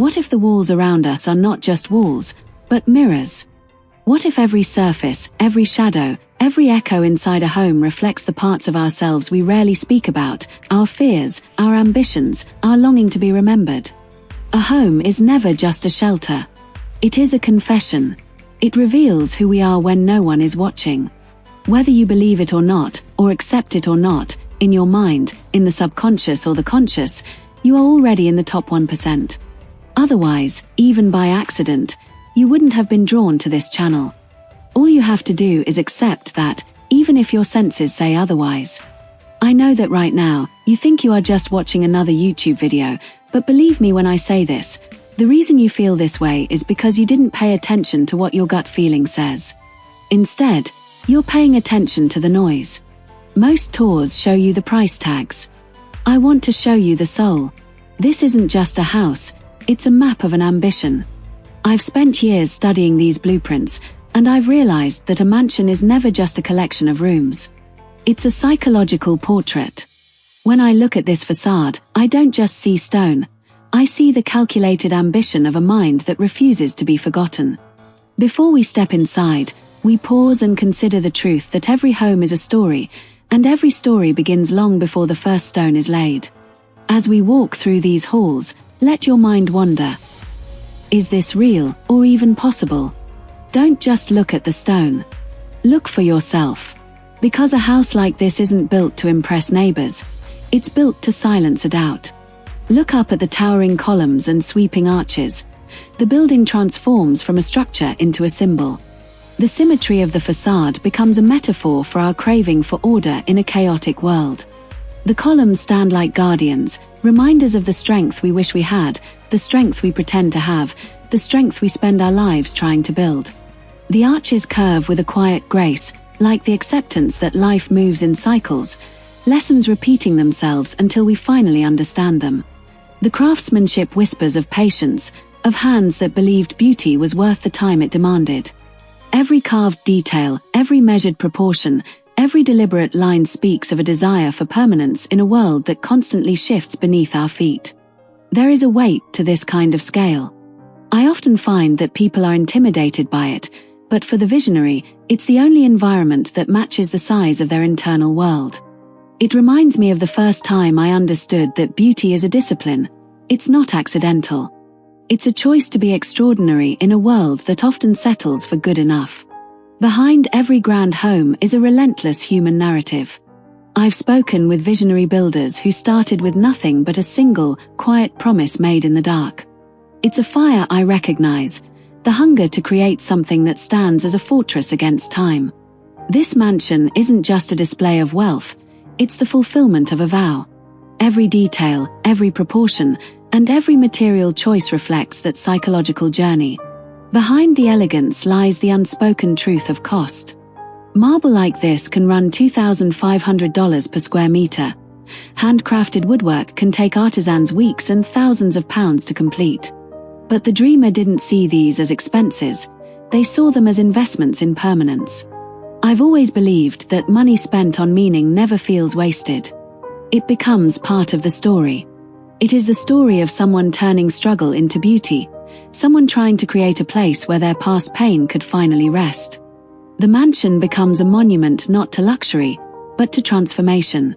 What if the walls around us are not just walls, but mirrors? What if every surface, every shadow, every echo inside a home reflects the parts of ourselves we rarely speak about, our fears, our ambitions, our longing to be remembered? A home is never just a shelter. It is a confession. It reveals who we are when no one is watching. Whether you believe it or not, or accept it or not, in your mind, in the subconscious or the conscious, you are already in the top 1%. Otherwise, even by accident, you wouldn't have been drawn to this channel. All you have to do is accept that, even if your senses say otherwise. I know that right now, you think you are just watching another YouTube video, but believe me when I say this, the reason you feel this way is because you didn't pay attention to what your gut feeling says. Instead, you're paying attention to the noise. Most tours show you the price tags. I want to show you the soul. This isn't just a house, it's a map of an ambition. I've spent years studying these blueprints, and I've realized that a mansion is never just a collection of rooms. It's a psychological portrait. When I look at this facade, I don't just see stone. I see the calculated ambition of a mind that refuses to be forgotten. Before we step inside, we pause and consider the truth that every home is a story, and every story begins long before the first stone is laid. As we walk through these halls, let your mind wander. Is this real, or even possible? Don't just look at the stone. Look for yourself. Because a house like this isn't built to impress neighbors. It's built to silence a doubt. Look up at the towering columns and sweeping arches. The building transforms from a structure into a symbol. The symmetry of the facade becomes a metaphor for our craving for order in a chaotic world. The columns stand like guardians, reminders of the strength we wish we had, the strength we pretend to have, the strength we spend our lives trying to build. The arches curve with a quiet grace, like the acceptance that life moves in cycles, lessons repeating themselves until we finally understand them. The craftsmanship whispers of patience, of hands that believed beauty was worth the time it demanded. Every carved detail, every measured proportion, every deliberate line speaks of a desire for permanence in a world that constantly shifts beneath our feet. There is a weight to this kind of scale. I often find that people are intimidated by it, but for the visionary, it's the only environment that matches the size of their internal world. It reminds me of the first time I understood that beauty is a discipline. It's not accidental. It's a choice to be extraordinary in a world that often settles for good enough. Behind every grand home is a relentless human narrative. I've spoken with visionary builders who started with nothing but a single, quiet promise made in the dark. It's a fire I recognize, the hunger to create something that stands as a fortress against time. This mansion isn't just a display of wealth, it's the fulfillment of a vow. Every detail, every proportion, and every material choice reflects that psychological journey. Behind the elegance lies the unspoken truth of cost. Marble like this can run $2,500 per square meter. Handcrafted woodwork can take artisans weeks and thousands of pounds to complete. But the dreamer didn't see these as expenses, they saw them as investments in permanence. I've always believed that money spent on meaning never feels wasted. It becomes part of the story. It is the story of someone turning struggle into beauty, someone trying to create a place where their past pain could finally rest. The mansion becomes a monument not to luxury, but to transformation.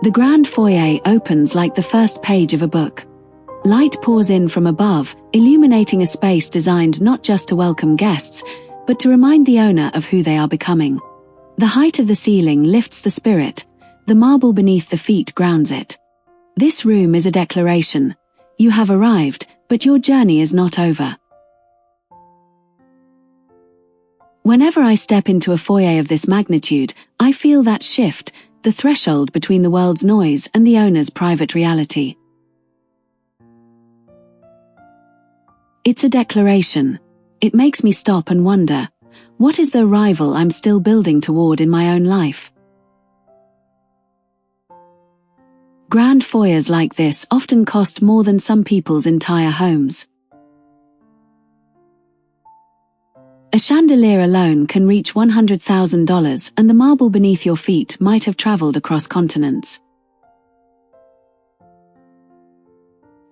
The Grand Foyer opens like the first page of a book. Light pours in from above, illuminating a space designed not just to welcome guests, but to remind the owner of who they are becoming. The height of the ceiling lifts the spirit, the marble beneath the feet grounds it. This room is a declaration. You have arrived, but your journey is not over. Whenever I step into a foyer of this magnitude, I feel that shift, the threshold between the world's noise and the owner's private reality. It's a declaration. It makes me stop and wonder, what is the arrival I'm still building toward in my own life? Grand foyers like this often cost more than some people's entire homes. A chandelier alone can reach $100,000, and the marble beneath your feet might have traveled across continents.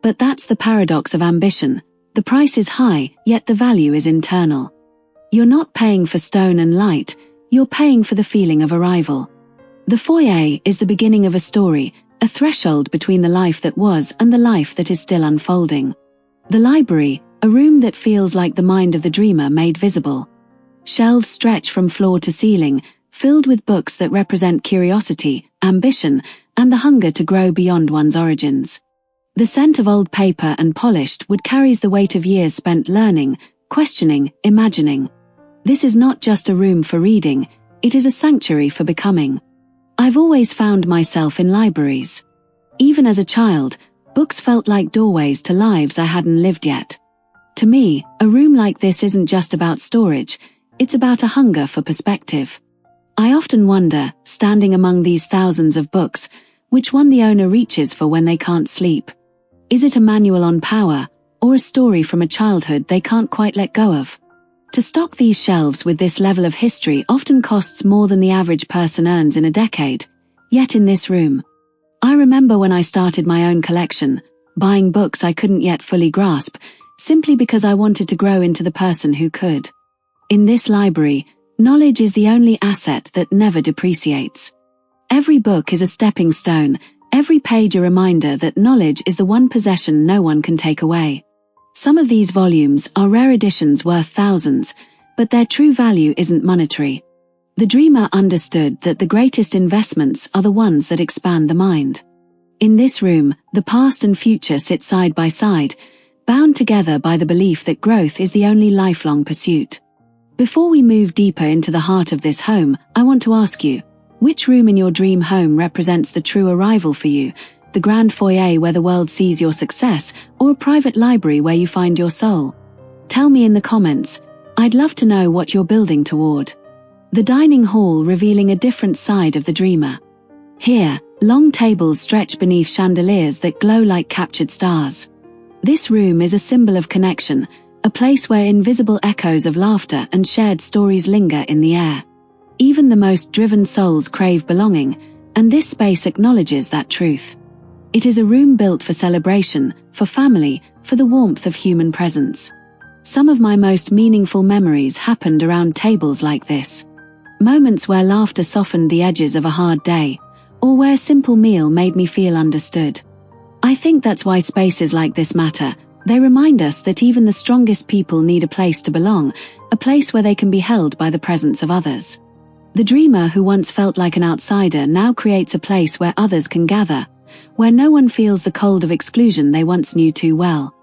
But that's the paradox of ambition. The price is high, yet the value is internal. You're not paying for stone and light, you're paying for the feeling of arrival. The foyer is the beginning of a story, a threshold between the life that was and the life that is still unfolding. The library, a room that feels like the mind of the dreamer made visible. Shelves stretch from floor to ceiling, filled with books that represent curiosity, ambition, and the hunger to grow beyond one's origins. The scent of old paper and polished wood carries the weight of years spent learning, questioning, imagining. This is not just a room for reading, it is a sanctuary for becoming. I've always found myself in libraries. Even as a child, books felt like doorways to lives I hadn't lived yet. To me, a room like this isn't just about storage, it's about a hunger for perspective. I often wonder, standing among these thousands of books, which one the owner reaches for when they can't sleep. Is it a manual on power, or a story from a childhood they can't quite let go of? To stock these shelves with this level of history often costs more than the average person earns in a decade. Yet in this room, I remember when I started my own collection, buying books I couldn't yet fully grasp, simply because I wanted to grow into the person who could. In this library, knowledge is the only asset that never depreciates. Every book is a stepping stone, every page a reminder that knowledge is the one possession no one can take away. Some of these volumes are rare editions worth thousands, but their true value isn't monetary. The dreamer understood that the greatest investments are the ones that expand the mind. In this room, the past and future sit side by side, bound together by the belief that growth is the only lifelong pursuit. Before we move deeper into the heart of this home, I want to ask you, which room in your dream home represents the true arrival for you? The grand foyer where the world sees your success, or a private library where you find your soul? Tell me in the comments. I'd love to know what you're building toward. The dining hall revealing a different side of the dreamer. Here, long tables stretch beneath chandeliers that glow like captured stars. This room is a symbol of connection, a place where invisible echoes of laughter and shared stories linger in the air. Even the most driven souls crave belonging, and this space acknowledges that truth. It is a room built for celebration, for family, for the warmth of human presence. Some of my most meaningful memories happened around tables like this. Moments where laughter softened the edges of a hard day, or where a simple meal made me feel understood. I think that's why spaces like this matter. They remind us that even the strongest people need a place to belong, a place where they can be held by the presence of others. The dreamer who once felt like an outsider now creates a place where others can gather, where no one feels the cold of exclusion they once knew too well.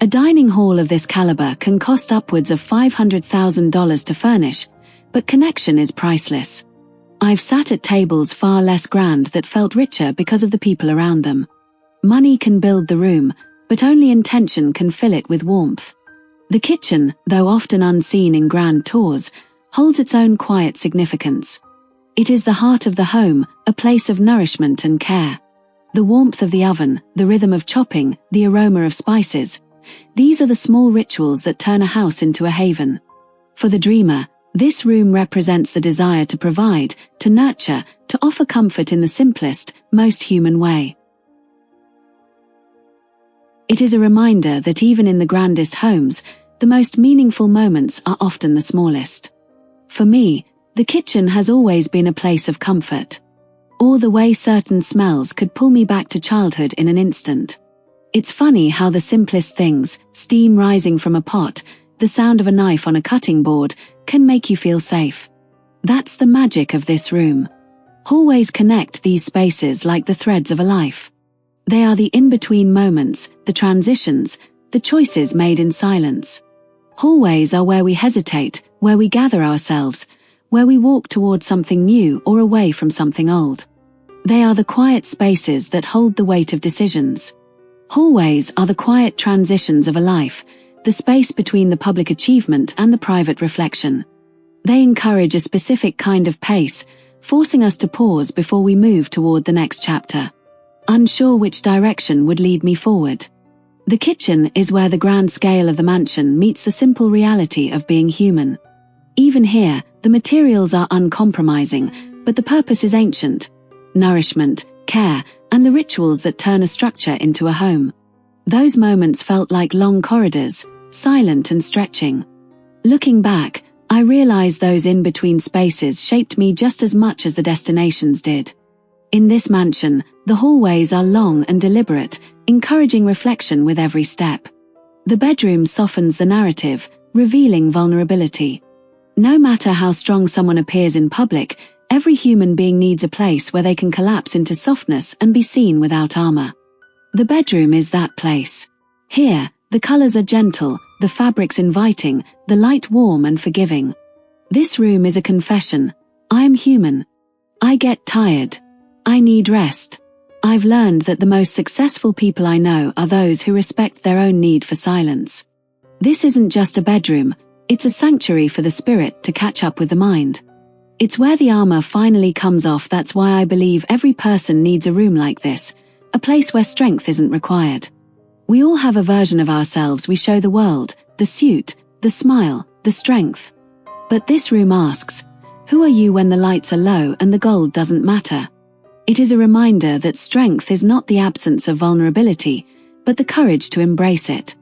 A dining hall of this caliber can cost upwards of $500,000 to furnish, but connection is priceless. I've sat at tables far less grand that felt richer because of the people around them. Money can build the room, but only intention can fill it with warmth. The kitchen, though often unseen in grand tours, holds its own quiet significance. It is the heart of the home, a place of nourishment and care. The warmth of the oven, the rhythm of chopping, the aroma of spices. These are the small rituals that turn a house into a haven. For the dreamer, this room represents the desire to provide, to nurture, to offer comfort in the simplest, most human way. It is a reminder that even in the grandest homes, the most meaningful moments are often the smallest. For me, the kitchen has always been a place of comfort. Or the way certain smells could pull me back to childhood in an instant. It's funny how the simplest things, steam rising from a pot, the sound of a knife on a cutting board, can make you feel safe. That's the magic of this room. Hallways connect these spaces like the threads of a life. They are the in-between moments, the transitions, the choices made in silence. Hallways are where we hesitate, where we gather ourselves, where we walk toward something new or away from something old. They are the quiet spaces that hold the weight of decisions. Hallways are the quiet transitions of a life, the space between the public achievement and the private reflection. They encourage a specific kind of pace, forcing us to pause before we move toward the next chapter. unsure which direction would lead me forward. The kitchen is where the grand scale of the mansion meets the simple reality of being human. Even here, the materials are uncompromising, but the purpose is ancient: nourishment, care, and the rituals that turn a structure into a home. Those moments felt like long corridors, silent and stretching. Looking back, I realize those in-between spaces shaped me just as much as the destinations did. In this mansion, the hallways are long and deliberate, encouraging reflection with every step. The bedroom softens the narrative, revealing vulnerability. No matter how strong someone appears in public, every human being needs a place where they can collapse into softness and be seen without armor. The bedroom is that place. Here, the colors are gentle, the fabrics inviting, the light warm and forgiving. This room is a confession. I am human. I get tired. I need rest. I've learned that the most successful people I know are those who respect their own need for silence. This isn't just a bedroom, it's a sanctuary for the spirit to catch up with the mind. It's where the armor finally comes off. That's why I believe every person needs a room like this, a place where strength isn't required. We all have a version of ourselves we show the world: the suit, the smile, the strength. But this room asks, who are you when the lights are low and the gold doesn't matter? It is a reminder that strength is not the absence of vulnerability, but the courage to embrace it.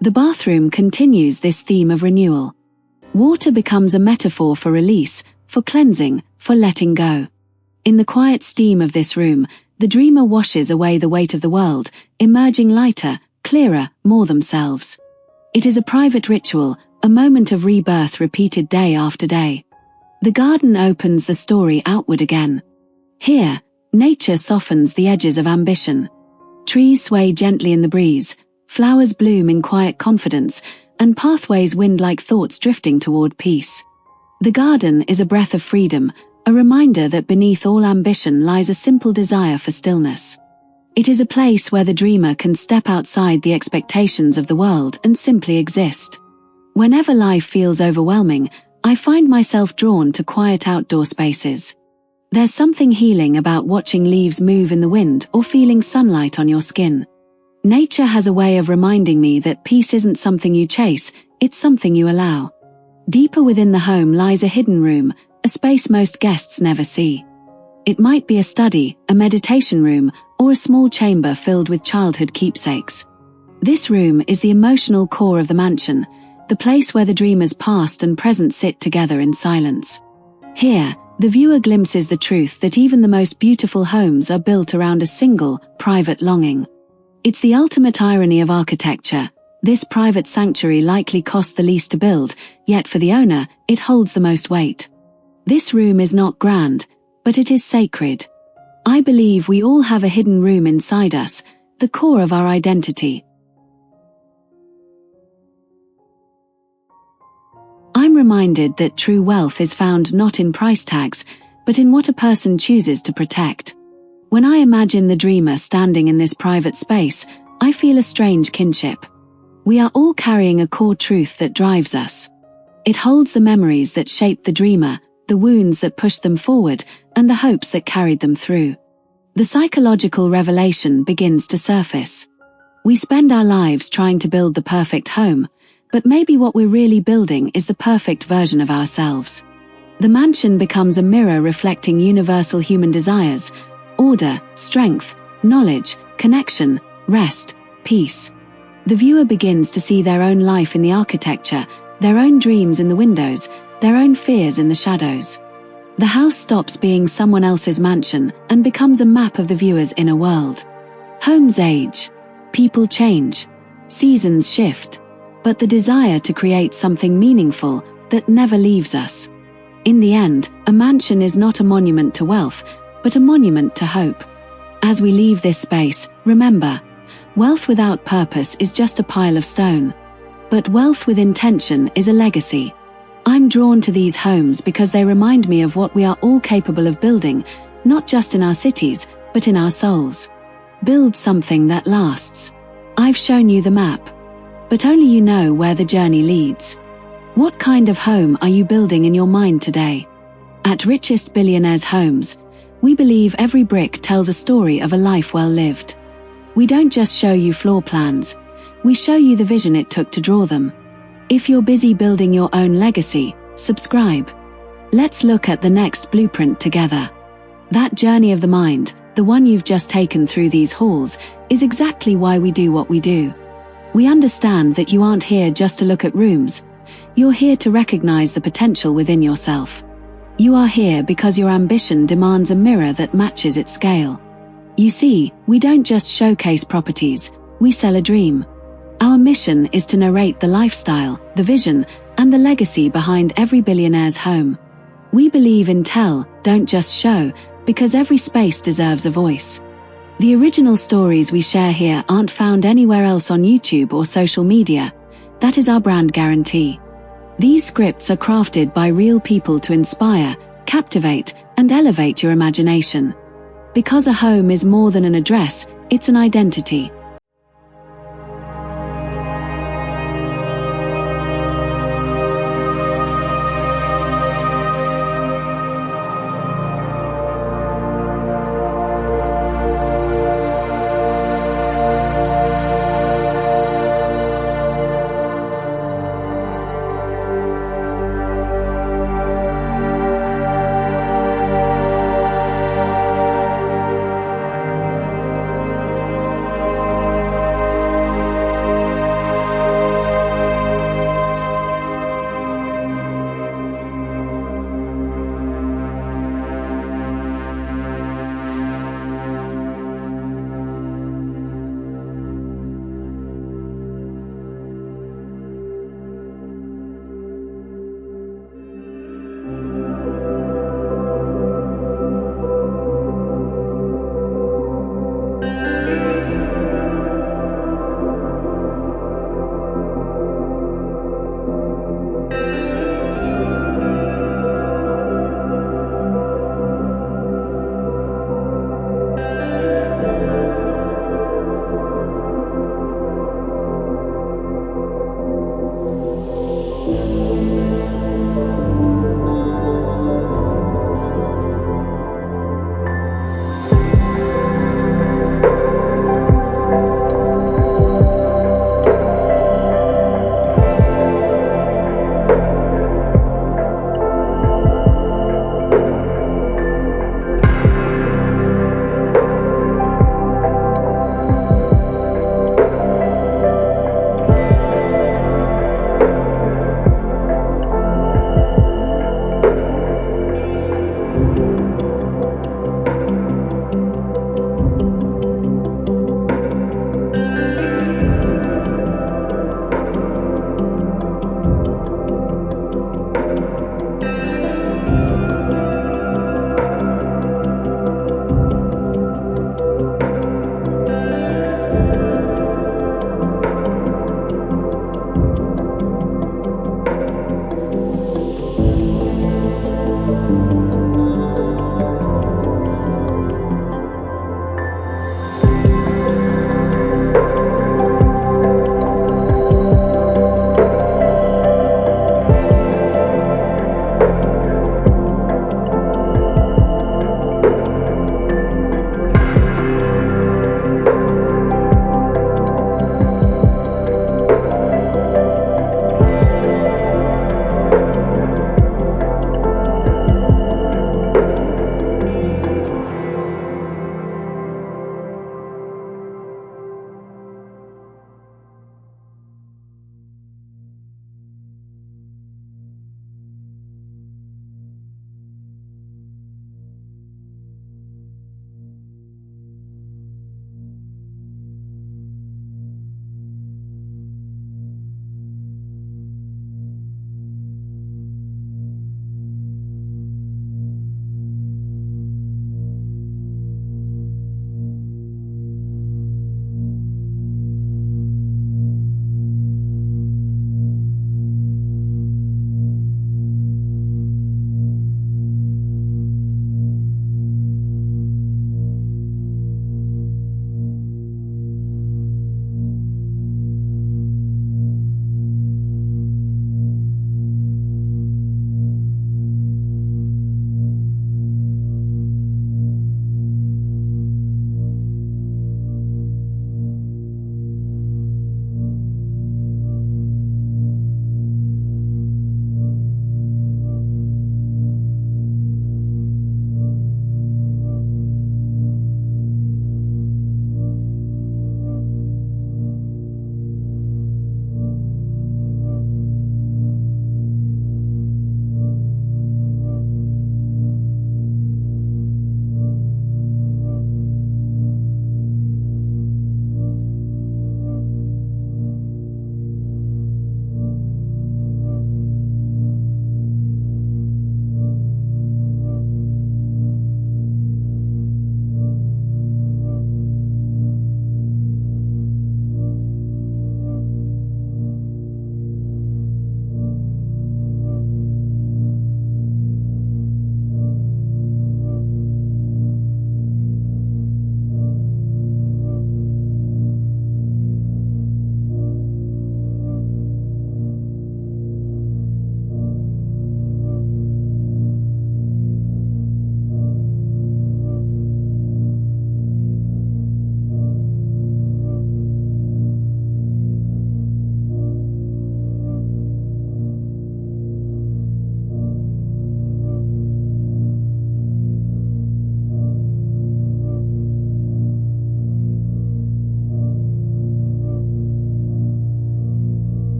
The bathroom continues this theme of renewal. Water becomes a metaphor for release, for cleansing, for letting go. In the quiet steam of this room, the dreamer washes away the weight of the world, emerging lighter, clearer, more themselves. It is a private ritual, a moment of rebirth repeated day after day. The garden opens the story outward again. Here, nature softens the edges of ambition. Trees sway gently in the breeze, flowers bloom in quiet confidence, and pathways wind like thoughts drifting toward peace. The garden is a breath of freedom, a reminder that beneath all ambition lies a simple desire for stillness. It is a place where the dreamer can step outside the expectations of the world and simply exist. Whenever life feels overwhelming, I find myself drawn to quiet outdoor spaces. There's something healing about watching leaves move in the wind or feeling sunlight on your skin. Nature has a way of reminding me that peace isn't something you chase, it's something you allow. Deeper within the home lies a hidden room, a space most guests never see. It might be a study, a meditation room, or a small chamber filled with childhood keepsakes. This room is the emotional core of the mansion, the place where the dreamer's past and present sit together in silence. Here, the viewer glimpses the truth that even the most beautiful homes are built around a single, private longing. It's the ultimate irony of architecture. This private sanctuary likely cost the least to build, yet for the owner, it holds the most weight. This room is not grand, but it is sacred. I believe we all have a hidden room inside us, the core of our identity. I'm reminded that true wealth is found not in price tags, but in what a person chooses to protect. When I imagine the dreamer standing in this private space, I feel a strange kinship. We are all carrying a core truth that drives us. It holds the memories that shaped the dreamer, the wounds that pushed them forward, and the hopes that carried them through. The psychological revelation begins to surface. We spend our lives trying to build the perfect home, but maybe what we're really building is the perfect version of ourselves. The mansion becomes a mirror reflecting universal human desires: order, strength, knowledge, connection, rest, peace. The viewer begins to see their own life in the architecture, their own dreams in the windows, their own fears in the shadows. The house stops being someone else's mansion and becomes a map of the viewer's inner world. Homes age. People change. Seasons shift. But the desire to create something meaningful that never leaves us. In the end, a mansion is not a monument to wealth, but a monument to hope. As we leave this space, remember, wealth without purpose is just a pile of stone. But wealth with intention is a legacy. I'm drawn to these homes because they remind me of what we are all capable of building, not just in our cities, but in our souls. Build something that lasts. I've shown you the map. But only you know where the journey leads. What kind of home are you building in your mind today? At Richest Billionaires Homes, We believe every brick tells a story of a life well lived. We don't just show you floor plans, we show you the vision it took to draw them. If you're busy building your own legacy, subscribe. Let's look at the next blueprint together. That journey of the mind, the one you've just taken through these halls, is exactly why we do what we do. We understand that you aren't here just to look at rooms, you're here to recognize the potential within yourself. You are here because your ambition demands a mirror that matches its scale. You see, we don't just showcase properties, we sell a dream. Our mission is to narrate the lifestyle, the vision, and the legacy behind every billionaire's home. We believe in tell, don't just show, because every space deserves a voice. The original stories we share here aren't found anywhere else on YouTube or social media. That is our brand guarantee. These scripts are crafted by real people to inspire, captivate, and elevate your imagination. Because a home is more than an address, it's an identity.